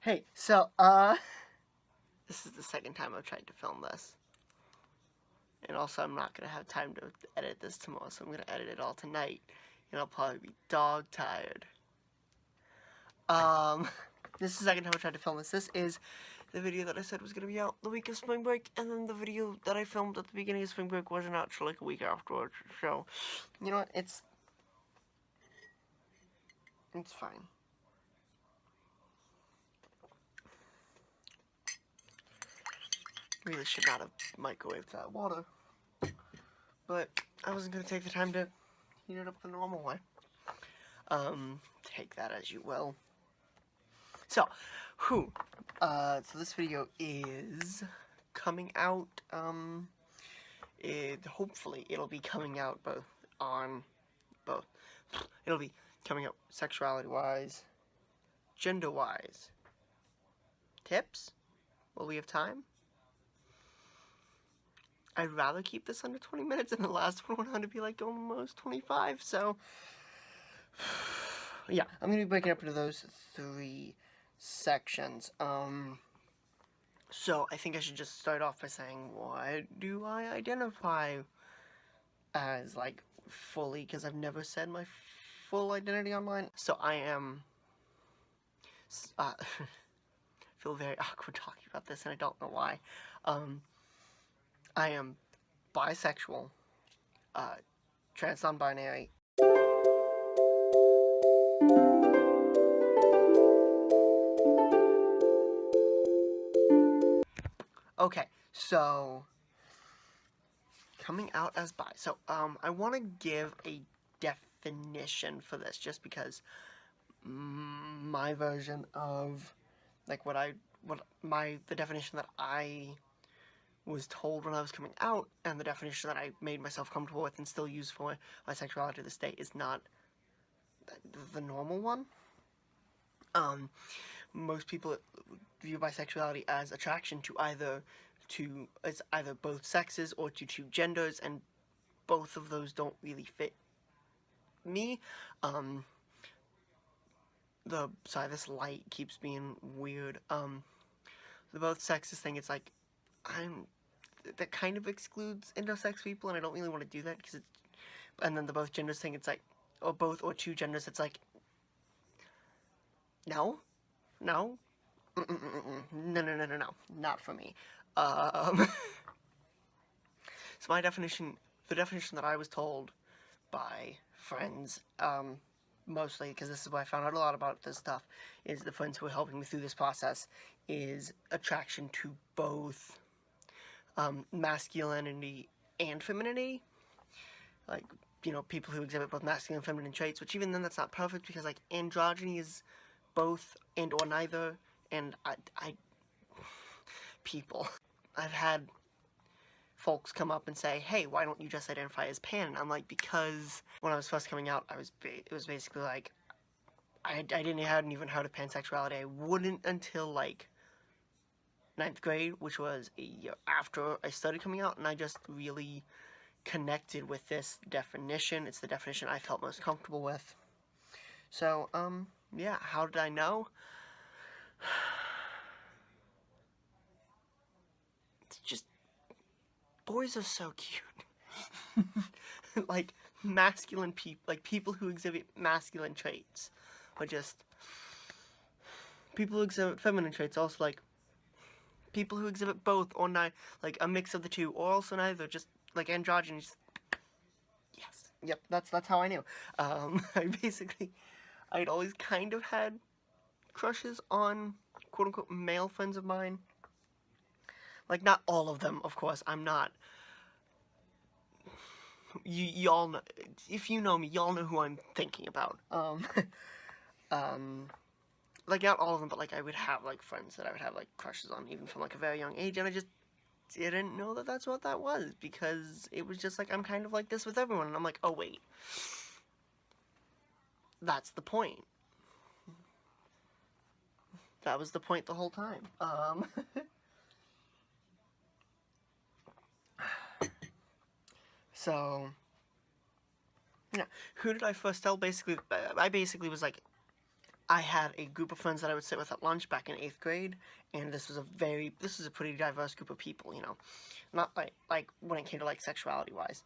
Hey, so, this is the second time I've tried to film this. And also, I'm not gonna have time to edit this tomorrow, so I'm gonna edit it all tonight. And I'll probably be dog tired. This is the second time I tried to film this. This is the video that I said was gonna be out the week of spring break, and then the video that I filmed at the beginning of spring break wasn't out till like a week afterwards. So, you know what? It's fine. Really should not have microwaved that water. But I wasn't gonna take the time to heat it up the normal way. Take that as you will. So, so this video is coming out, hopefully it'll be coming out it'll be coming out sexuality-wise, gender-wise. Tips? Will we have time? I'd rather keep this under 20 minutes, and the last one went on to be like almost 25, so yeah, I'm gonna be breaking up into those 3 sections. So I think I should just start off by saying, what do I identify as, like, fully, because I've never said my full identity online. So I am, feel very awkward talking about this, and I don't know why. I am bisexual, trans non-binary, okay, so coming out as bi. So, I want to give a definition for this, just because my version of, like, the definition that I was told when I was coming out, and the definition that I made myself comfortable with and still use for my sexuality to this day is not the normal one. Most people view bisexuality as attraction to either both sexes or to 2 genders, and both of those don't really fit me. Sorry, this light keeps being weird. The both sexes thing, it's like, that kind of excludes intersex people, and I don't really want to do that, because and then the both genders thing, it's like, or both or 2 genders, it's like, no, no, no, not for me. So the definition that I was told by friends, mostly, because this is where I found out a lot about this stuff, is the friends who are helping me through this process, is attraction to both, masculinity and femininity. Like, you know, people who exhibit both masculine and feminine traits, which even then that's not perfect, because, like, androgyny is both and or neither, and people. I've had folks come up and say, hey, why don't you just identify as pan? And I'm like, because when I was first coming out, it was basically like, I hadn't even heard of pansexuality. I wouldn't until, like, 9th grade, which was a year after I started coming out, and I just really connected with this definition. It's the definition I felt most comfortable with. So, yeah, how did I know? It's just, boys are so cute. Like, masculine people, like, people who exhibit masculine traits, or just people who exhibit feminine traits, also, like, people who exhibit both, or not, like, a mix of the 2, or also neither, just, like, androgynous. Yes, yep, that's how I knew. I'd always kind of had crushes on quote-unquote male friends of mine. Like, not all of them, of course. I'm not, y'all know, if you know me, y'all know who I'm thinking about. Like, not all of them, but, like, I would have, like, friends that I would have, like, crushes on, even from, like, a very young age, and I just didn't know that that's what that was, because it was just, like, I'm kind of like this with everyone, and I'm like, oh, wait. That's the point. That was the point the whole time. So, yeah, who did I first tell? Basically, I basically was like, I had a group of friends that I would sit with at lunch back in 8th grade, and this was a pretty diverse group of people, you know, not like when it came to like sexuality wise.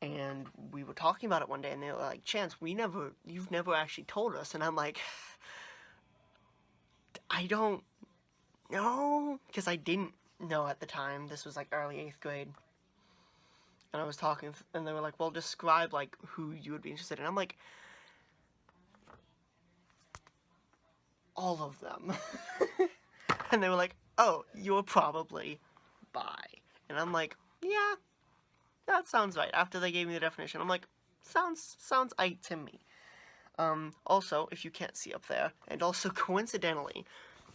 And we were talking about it one day, and they were like, "Chance, you've never actually told us." And I'm like, I don't know, because I didn't know at the time. This was like early 8th grade. And I was talking, and they were like, "Well, describe like who you would be interested in." I'm like, all of them. And they were like, "Oh, you're probably bi." And I'm like, "Yeah, that sounds right." After they gave me the definition, I'm like, sounds right to me. Also, if you can't see up there, and also coincidentally,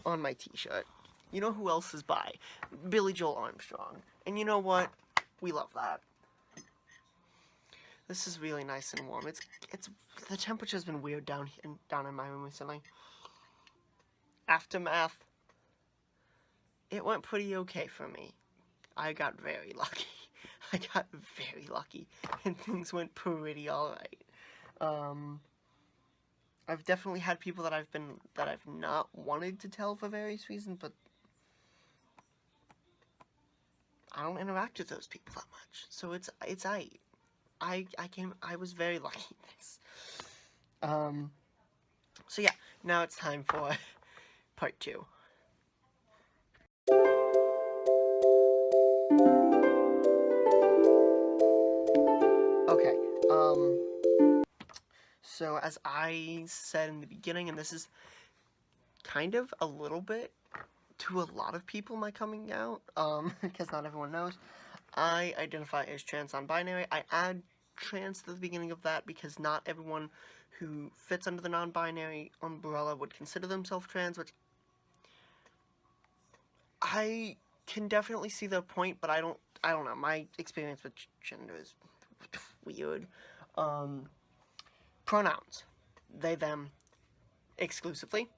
on my t-shirt, you know who else is bi? Billy Joel Armstrong. And you know what? We love that. This is really nice and warm. It's the temperature's been weird down in my room recently. Aftermath. It went pretty okay for me. I got very lucky. I got very lucky, and things went pretty alright. I've definitely had people that I've not wanted to tell for various reasons, but I don't interact with those people that much, so it's I was very lucky in this. So yeah, now it's time for part 2. Okay, so as I said in the beginning, and this is kind of a little bit to a lot of people my coming out, because not everyone knows, I identify as trans non-binary. I add trans to the beginning of that because not everyone who fits under the non-binary umbrella would consider themselves trans, which I can definitely see their point, but I don't know. My experience with gender is weird. Pronouns. They, them, exclusively.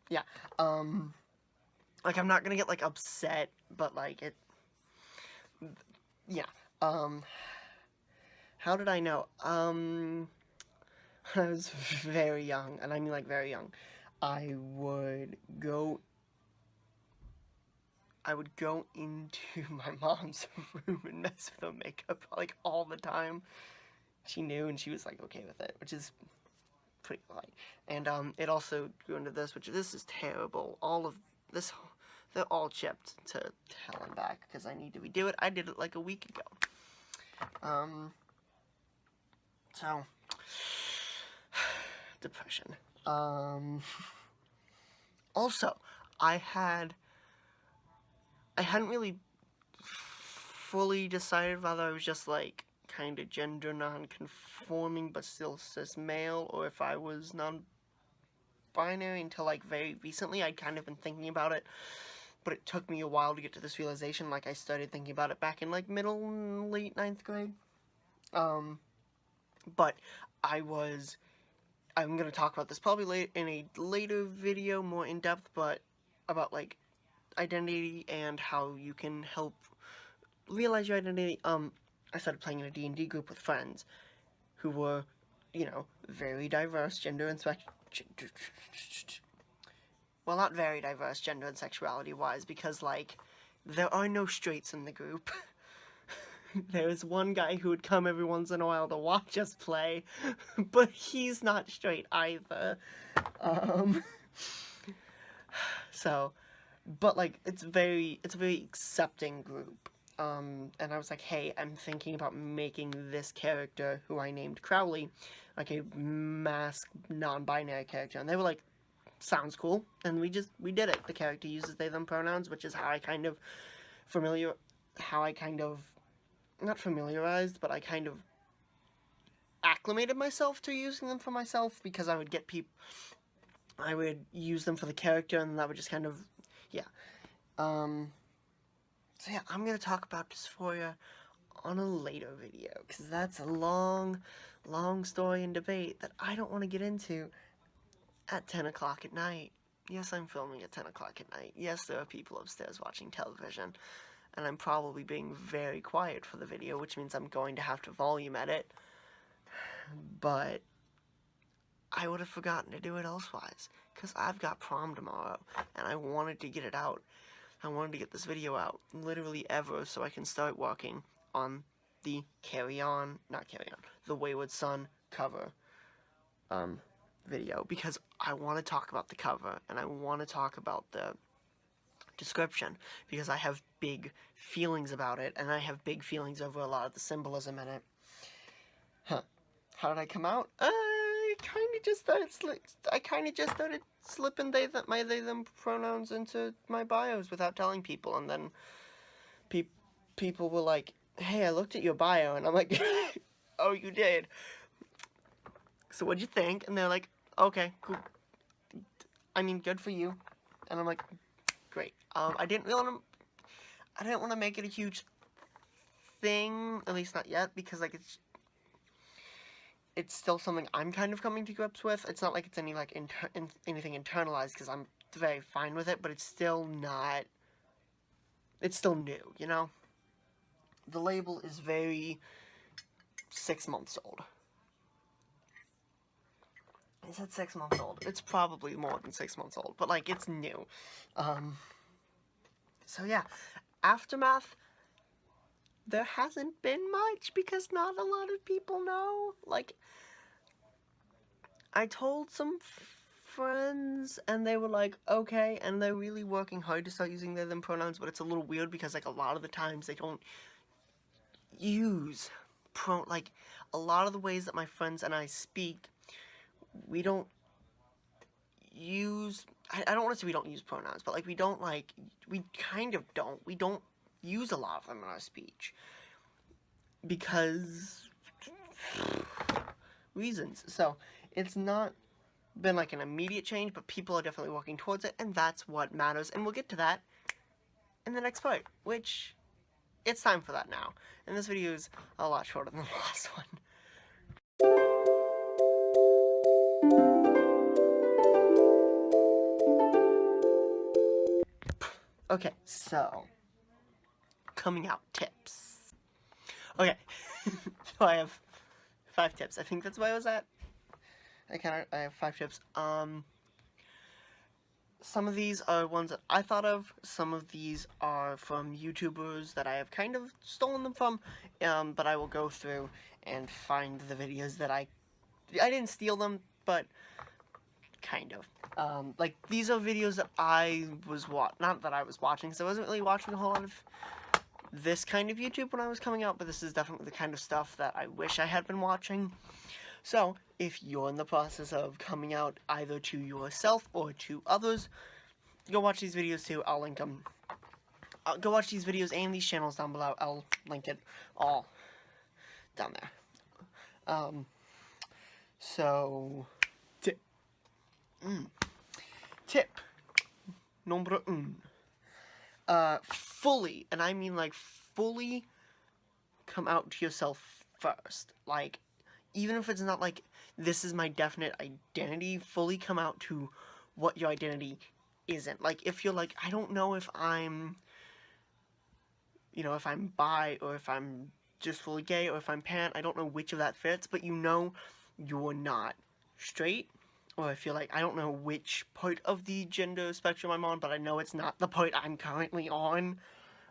Yeah. Like, I'm not gonna get, like, upset, but, like, yeah. How did I know? When I was very young, and I mean, like, very young, I would go into my mom's room and mess with her makeup, like, all the time. She knew, and she was, like, okay with it, which is pretty light. And, it also grew into this, which this is terrible. All of this, they're all chipped to hell and back, because I need to redo it. I did it, like, a week ago. So, depression. Also, I hadn't really fully decided whether I was just, like, kind of gender non-conforming but still cis male, or if I was non-binary until, like, very recently. I'd kind of been thinking about it, but it took me a while to get to this realization. Like, I started thinking about it back in, like, middle and late 9th grade. But I'm gonna talk about this probably in a later video, more in depth, but about, like, identity and how you can help realize your identity. I started playing in a D&D group with friends who were, you know, very diverse gender and well, not very diverse gender and sexuality wise, because, like, there are no straights in the group. There's one guy who would come every once in a while to watch us play, but he's not straight either. So, but, like, it's a very accepting group. And I was like, hey, I'm thinking about making this character, who I named Crowley, like a masked, non-binary character. And they were like, sounds cool. And we did it. The character uses they, them pronouns, which is how I kind of not familiarized, but I kind of acclimated myself to using them for myself, because I would use them for the character, and that would just kind of, yeah. So yeah, I'm gonna talk about dysphoria on a later video, because that's a long story and debate that I don't want to get into at 10 o'clock at night. Yes, I'm filming at 10 o'clock at night. Yes, there are people upstairs watching television, and I'm probably being very quiet for the video, which means I'm going to have to volume edit. But I would have forgotten to do it elsewise, because I've got prom tomorrow, and I wanted to get it out. I wanted to get this video out, literally ever, so I can start working on the the Wayward Son cover, video, because I want to talk about the cover, and I want to talk about the description, because I have big feelings about it, and I have big feelings over a lot of the symbolism in it. How did I come out? I kind of just started slipping my they them pronouns into my bios without telling people, and then people were like, "Hey, I looked at your bio," and I'm like, "Oh, you did? So what'd you think?" And they're like, "Okay, cool. I mean, good for you." And I'm like, "Great." I didn't want to make it a huge thing, at least not yet, because like it's still something I'm kind of coming to grips with. It's not like it's any like anything internalized, because I'm very fine with it, but it's still not. It's still new, you know. The label is very 6 months old. Is it 6 months old? It's probably more than 6 months old, but like it's new. So yeah, Aftermath. There hasn't been much, because not a lot of people know. Like, I told some friends, and they were like, okay, and they're really working hard to start using they them pronouns, but it's a little weird, because like a lot of the times they don't use like a lot of the ways that my friends and I speak, we don't use, I don't want to say we don't use pronouns, but like we kind of don't. We don't use a lot of them in our speech, because reasons. So it's not been like an immediate change, but people are definitely working towards it, and that's what matters. And we'll get to that in the next part, which it's time for that now. And this video is a lot shorter than the last one. Okay, so coming out tips. Okay, so I have 5 tips. I think that's where I was at. I have 5 tips. Some of these are ones that I thought of. Some of these are from YouTubers that I have kind of stolen them from. But I will go through and find the videos that I didn't steal them, but kind of. Like, these are videos that I was not that I was watching, because I wasn't really watching a whole lot of this kind of YouTube when I was coming out, but this is definitely the kind of stuff that I wish I had been watching. So, if you're in the process of coming out either to yourself or to others, go watch these videos too. I'll link them. Go watch these videos and these channels down below. I'll link it all down there. So, tip number 1. Fully, and I mean like fully, come out to yourself first. Like, even if it's not like, this is my definite identity, fully come out to what your identity isn't. Like, if you're like, I don't know if I'm, if I'm bi, or if I'm just fully gay, or if I'm pan, I don't know which of that fits, but you know you're not straight. Or if you're like, I don't know which part of the gender spectrum I'm on, but I know it's not the part I'm currently on,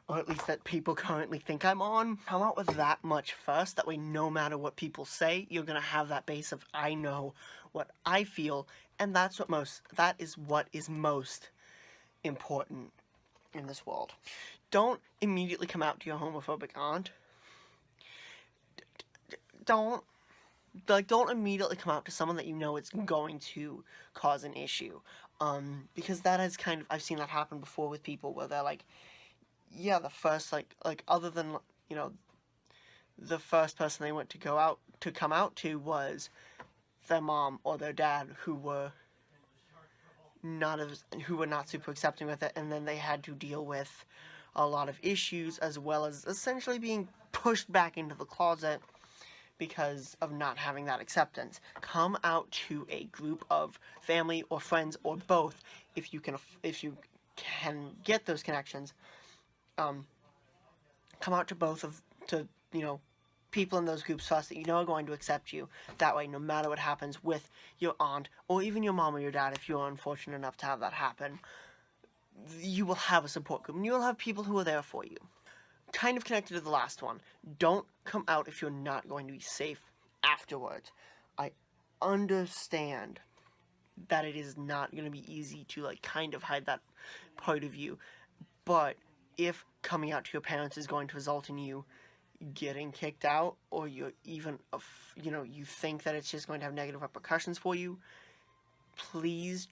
or at least that people currently think I'm on. Come out with that much first, that way no matter what people say, you're gonna have that base of, I know what I feel, and that is what is most important in this world. Don't immediately come out to your homophobic aunt. Don't immediately come out to someone that you know it's going to cause an issue. Because that has I've seen that happen before with people, where they're like, yeah, the first, like other than, the first person they went to come out to was their mom or their dad, who were not super accepting with it, and then they had to deal with a lot of issues, as well as essentially being pushed back into the closet because of not having that acceptance. Come out to a group of family or friends, or both, if you can get those connections. Come out to both people in those groups first that you know are going to accept you. That way, no matter what happens with your aunt, or even your mom or your dad, if you're unfortunate enough to have that happen, you will have a support group, and you will have people who are there for you. Kind of connected to the last one, don't come out if you're not going to be safe afterwards. I understand that it is not going to be easy to, like, kind of hide that part of you, but if coming out to your parents is going to result in you getting kicked out, or you're even, you think that it's just going to have negative repercussions for you, please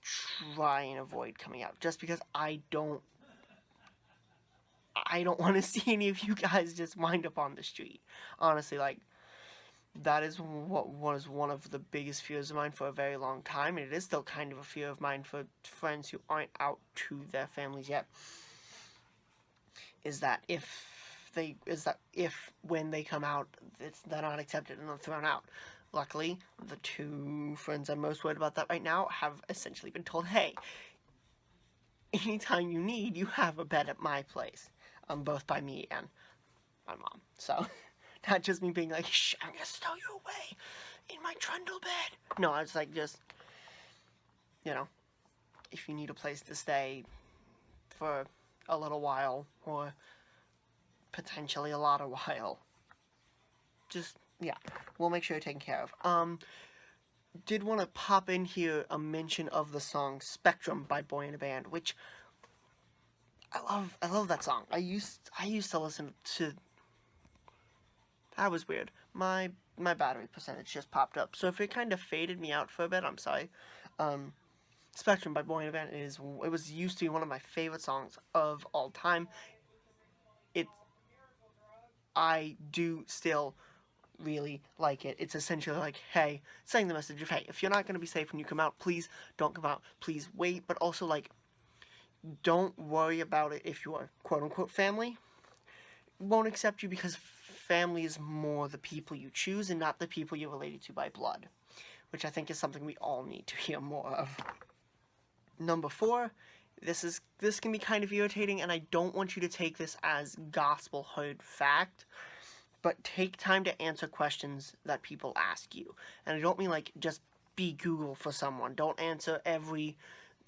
try and avoid coming out, just because I don't want to see any of you guys just wind up on the street. Honestly, like, that is what was one of the biggest fears of mine for a very long time, and it is still kind of a fear of mine for friends who aren't out to their families yet. Is that when they come out, they're not accepted and they're thrown out. Luckily, the two friends I'm most worried about that right now have essentially been told, hey, anytime you need, you have a bed at my place. Both by me and my mom. So, not just me being like, shh, I'm gonna stow you away in my trundle bed. No, it's like, just, if you need a place to stay for a little while, or potentially a lot of while, just, yeah, we'll make sure you're taken care of. Did want to pop in here a mention of the song Spectrum by Boy in a Band, which I love that song. I used to listen to. That was weird. My battery percentage just popped up, so if it kind of faded me out for a bit, I'm sorry. Spectrum by Boy in a Band it was used to be one of my favorite songs of all time. I do still really like it. It's essentially like, hey, saying the message of, hey, if you're not going to be safe when you come out, please don't come out. Please wait. But also, like, don't worry about it if your quote-unquote family won't accept you, because family is more the people you choose and not the people you're related to by blood, which I think is something we all need to hear more of. Number 4, this can be kind of irritating, and I don't want you to take this as gospel hard fact, but take time to answer questions that people ask you. And I don't mean, like, just be Google for someone. Don't answer every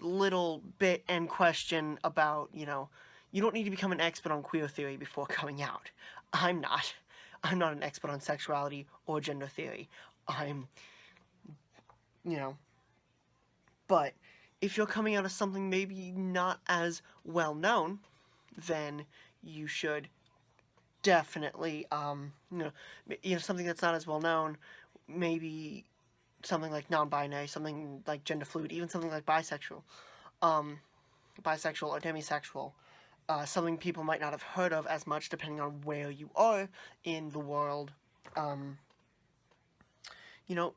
little bit and question about, you don't need to become an expert on queer theory before coming out. I'm not an expert on sexuality or gender theory. But if you're coming out of something maybe not as well known, then you should definitely, something that's not as well known, maybe something like non-binary, something like gender fluid, even something like bisexual or demisexual, something people might not have heard of as much depending on where you are in the world.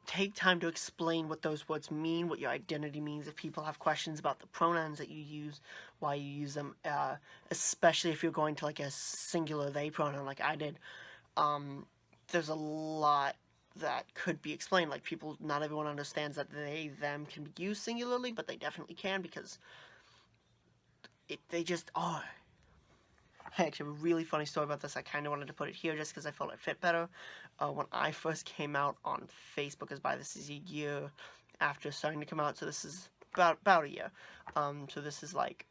Take time to explain what those words mean, what your identity means. If people have questions about the pronouns that you use, why you use them, especially if you're going to, like, a singular they pronoun like I did, there's a lot that could be explained. Like, not everyone understands that they, them can be used singularly, but they definitely can, because they just are. I actually have a really funny story about this. I kind of wanted to put it here just because I felt it fit better. When I first came out on Facebook, this is a year after starting to come out, so this is about a year. So this is like,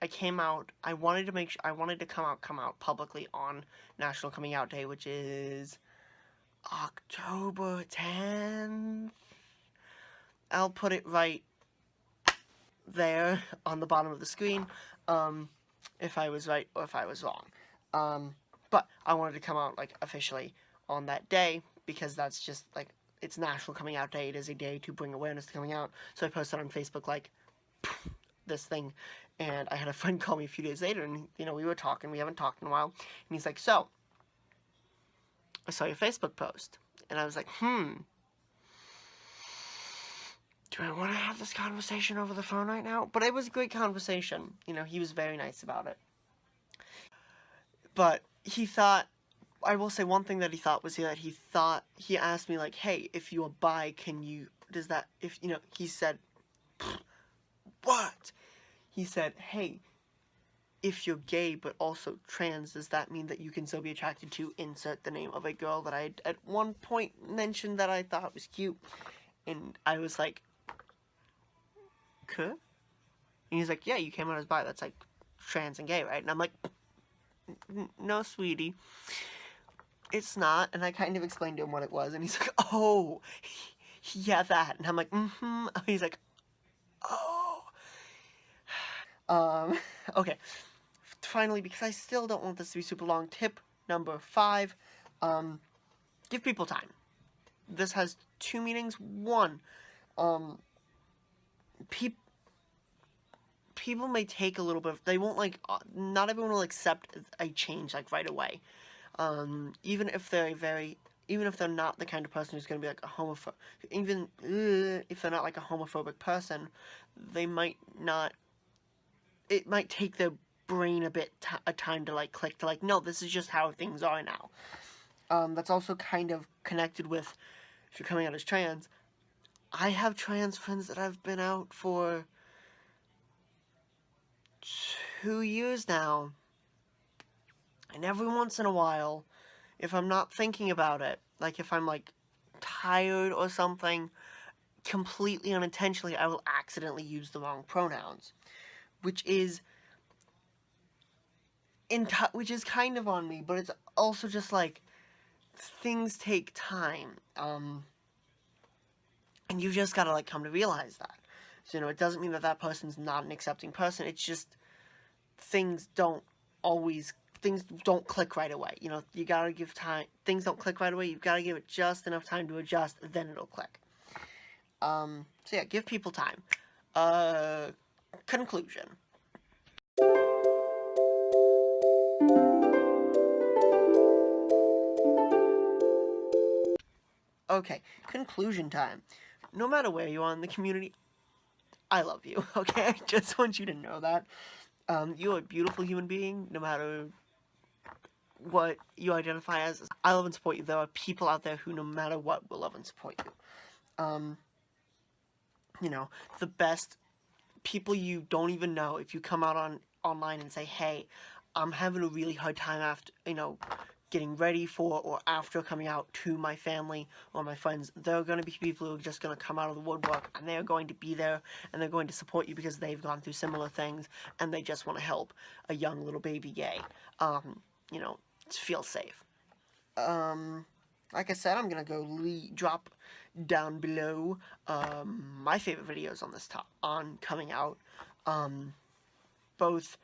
I came out, I wanted to come out publicly on National Coming Out Day, which is October 10th. I'll put it right there on the bottom of the screen. If I was right or if I was wrong. But I wanted to come out, like, officially on that day, because that's just, like, it's National Coming Out Day. It is a day to bring awareness to coming out. So I posted on Facebook, like, this thing, and I had a friend call me a few days later, and, we were talking. We haven't talked in a while. And he's like, so, I saw your Facebook post. And I was like, do I want to have this conversation over the phone right now? But it was a great conversation. He was very nice about it. But he thought, I will say one thing that he thought was that he asked me, like, hey, if you are bi, he said, what? He said, hey, if you're gay but also trans, does that mean that you can still be attracted to insert the name of a girl that I at one point mentioned that I thought was cute? And I was like, "Could?" And he's like, "Yeah, you came out as bi. That's like trans and gay, right?" And I'm like, "No, sweetie, it's not." And I kind of explained to him what it was, and he's like, "Oh, yeah, that." And I'm like, "Mm-hmm." He's like, "Oh." Okay. Finally, because I still don't want this to be super long, tip number 5, give people time. This has 2 meanings. 1, people may take a little bit of, they won't like, not everyone will accept a change like right away. Even if they're not the kind of person who's going to be like a homophobe, even if they're not like a homophobic person, they might not, it might take their brain a time to like click to like, no, this is just how things are now. That's also kind of connected with, if you're coming out as trans, I have trans friends that I've been out for 2 years now, and every once in a while, if I'm not thinking about it, like if I'm like tired or something, completely unintentionally, I will accidentally use the wrong pronouns, which is kind of on me, but it's also just like, things take time, and you just gotta like come to realize that. So, it doesn't mean that that person's not an accepting person. It's just things don't click right away. You gotta give time. Things don't click right away. You've gotta give it just enough time to adjust, then it'll click. So yeah, give people time. Conclusion. Okay, conclusion time. No matter where you are in the community, I love you, okay? I just want you to know that. You're a beautiful human being, no matter what you identify as. I love and support you. There are people out there who, no matter what, will love and support you. The best people you don't even know, if you come out online and say, hey, I'm having a really hard time after, getting ready for or after coming out to my family or my friends, there are going to be people who are just going to come out of the woodwork, and they're going to be there, and they're going to support you because they've gone through similar things, and they just want to help a young little baby gay, feel safe. Like I said, I'm going to go drop down below my favorite videos on coming out. Both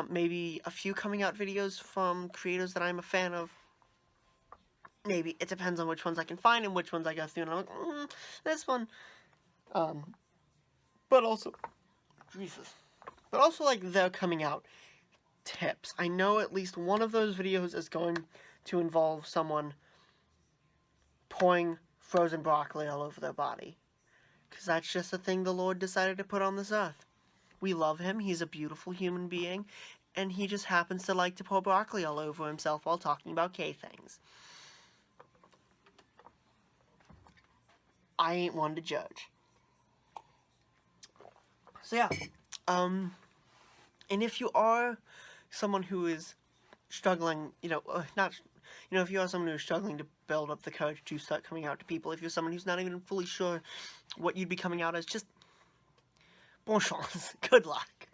maybe a few coming out videos from creators that I'm a fan of. Maybe it depends on which ones I can find and which ones I go through, and I'm like, this one. But also, Jesus. But also, like, their coming out tips. I know at least one of those videos is going to involve someone pouring frozen broccoli all over their body. Because that's just a thing the Lord decided to put on this earth. We love him, he's a beautiful human being, and he just happens to like to pour broccoli all over himself while talking about gay things. I ain't one to judge. So yeah, and if you are someone who is struggling, if you are someone who's struggling to build up the courage to start coming out to people, if you're someone who's not even fully sure what you'd be coming out as, just bon chance, good luck.